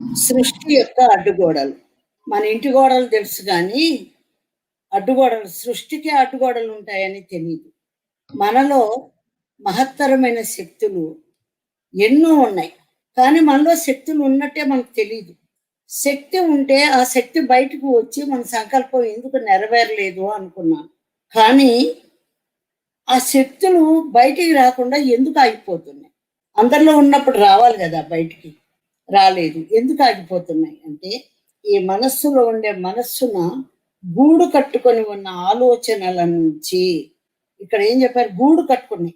సృష్టి యొక్క అడ్డుగోడలు. మన ఇంటి గోడలు తెలుసు గానీ, అడ్డుగోడలు సృష్టికి అడ్డుగోడలుంటాయని తెలీదు. మనలో మహత్తరమైన శక్తులు ఎన్నో ఉన్నాయి. కానీ మనలో శక్తులు ఉన్నట్టే మనకు తెలీదు. శక్తి ఉంటే, ఆ శక్తి బయటకు వచ్చి మన సంకల్పం ఎందుకు నెరవేరలేదు అనుకున్నాను. కానీ, ఆ శక్తులు బయటికి రాకుండా ఎందుకు ఆగిపోతున్నాయి? అందరిలో ఉన్నప్పుడు రావాలి గదా బయటికి. రాలేదు. ఎందుకు ఆగిపోతున్నాయి అంటే, ఈ మనస్సులో ఉండే మనస్సున గూడు కట్టుకొని ఉన్న ఆలోచనల నుంచి ఇక్కడ ఏం చెప్పారు? గూడు కట్టుకున్నాయి.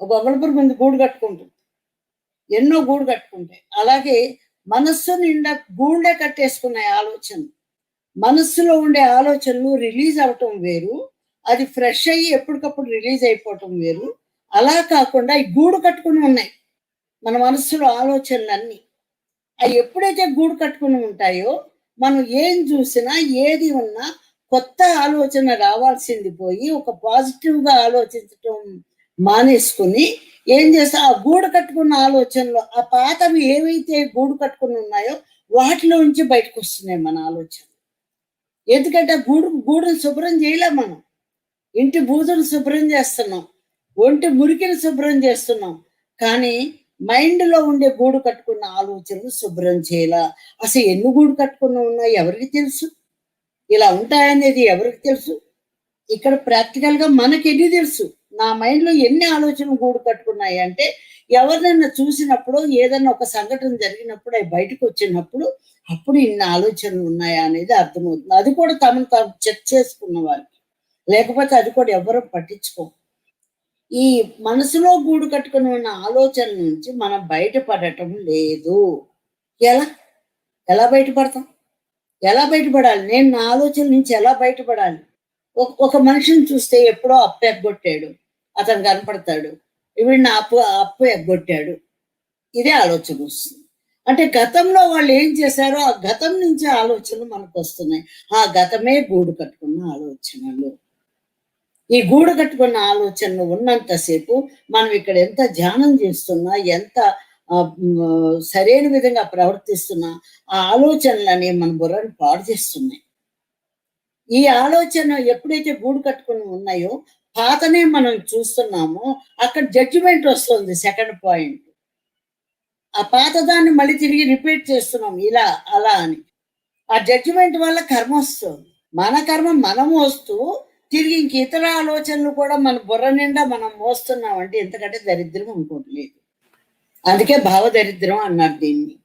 ఒక గొంగళపురుగు ఉంది గూడు కట్టుకుంటుంది. ఎన్నో గూడు కట్టుకుంటాయి. అలాగే మనస్సు నిండా గూళ్ళే కట్టేసుకున్నాయి ఆలోచనలు. మనస్సులో ఉండే ఆలోచనలు రిలీజ్ అవ్వటం వేరు. అది ఫ్రెష్ అయ్యి ఎప్పటికప్పుడు రిలీజ్ అయిపోవటం వేరు. అలా కాకుండా ఈ గూడు కట్టుకుని ఉన్నాయి. మన మనస్సులో ఆలోచనలన్నీ. అవి ఎప్పుడైతే గూడు కట్టుకుని ఉంటాయో, మనం ఏం చూసినా, ఏది ఉన్నా కొత్త ఆలోచన రావాల్సింది పోయి, ఒక పాజిటివ్‌గా ఆలోచించటం మానేసుకొని, ఏం చేస్తా ఆ గూడు కట్టుకున్న ఆలోచనలు, ఆ పాతవి ఏవైతే గూడు కట్టుకుని ఉన్నాయో, వాటిలోంచి బయటకొస్తున్నాయి మన ఆలోచనలు. ఎందుకంటే ఆ గూడుని శుభ్రం చేయలేం మనం. ఇంటి బూజును శుభ్రం చేస్తున్నాం. ఒంటి మురికిని శుభ్రం చేస్తున్నాం. కానీ మైండ్‌లో ఉండే గూడు కట్టుకున్న ఆలోచనలు శుభ్రం చేయలా. అసలు ఎన్ని గూడు కట్టుకుని ఉన్నాయో ఎవరికి తెలుసు? ఇలా ఉంటాయనేది ఎవరికి తెలుసు? ఇక్కడ ప్రాక్టికల్‌గా మనకెన్ని తెలుసు? నా మైండ్‌లో ఎన్ని ఆలోచనలు గూడు కట్టుకున్నాయి అంటే, ఎవరినైనా చూసినప్పుడో, ఏదన్నా ఒక సంఘటన జరిగినప్పుడు, అయి బయటకొచ్చినప్పుడు, అప్పుడు ఇన్ని ఆలోచనలు ఉన్నాయా అనేది అర్థమవుతుంది. అది కూడా తమను తాము చెక్ చేసుకున్న వారికి. లేకపోతే అది కూడా ఎవ్వరం పట్టించుకోం. ఈ మనసులో గూడు కట్టుకొని ఉన్న ఆలోచనల నుంచి మనం బయటపడటం లేదు. ఎలా? ఎలా బయటపడతాం? ఎలా బయటపడాలి? నేను నా ఆలోచనల నుంచి ఎలా బయటపడాలి? ఒక మనిషిని చూస్తే ఎప్పుడో అప్పు ఎగ్గొట్టాడు. అతను కనపడతాడు. వీడు నా అప్పు ఎగ్గొట్టాడు. ఇదే ఆలోచనొస్తుంది. అంటే గతంలో వాళ్ళు ఏం చేశారో, ఆ గతం నుంచి ఆలోచనలు మనకొస్తున్నాయి. ఆ గతమే గూడు కట్టుకున్న ఆలోచనలు. ఈ గూడు కట్టుకున్న ఆలోచనలు ఉన్నంత సేపు మనం ఇక్కడ ఎంత ధ్యానం చేస్తున్నా, ఎంత సరైన విధంగా ప్రవర్తిస్తున్నా, ఆ ఆలోచనలనేవి మన బుర్రను పాడు చేస్తున్నాయి. ఈ ఆలోచన ఎప్పుడైతే గూడు కట్టుకొని ఉన్నాయో, పాతనే మనం చూస్తున్నామో, అక్కడ జడ్జిమెంట్ వస్తుంది సెకండ్ పాయింట్. ఆ పాతదాన్ని మళ్ళీ తిరిగి రిపీట్ చేస్తున్నాం ఇలా, అలా అని. ఆ జడ్జిమెంట్ వల్ల కర్మొస్తుంది. మన కర్మ మనం మోస్తూ, తిరిగి ఇంక ఇతర ఆలోచనలు కూడా మన బుర్ర నిండా మనం మోస్తున్నామంటే ఇంతకంటే దరిద్రం ఇంకోటి లేదు. అందుకే భావదరిద్రం అన్నారు దీన్ని.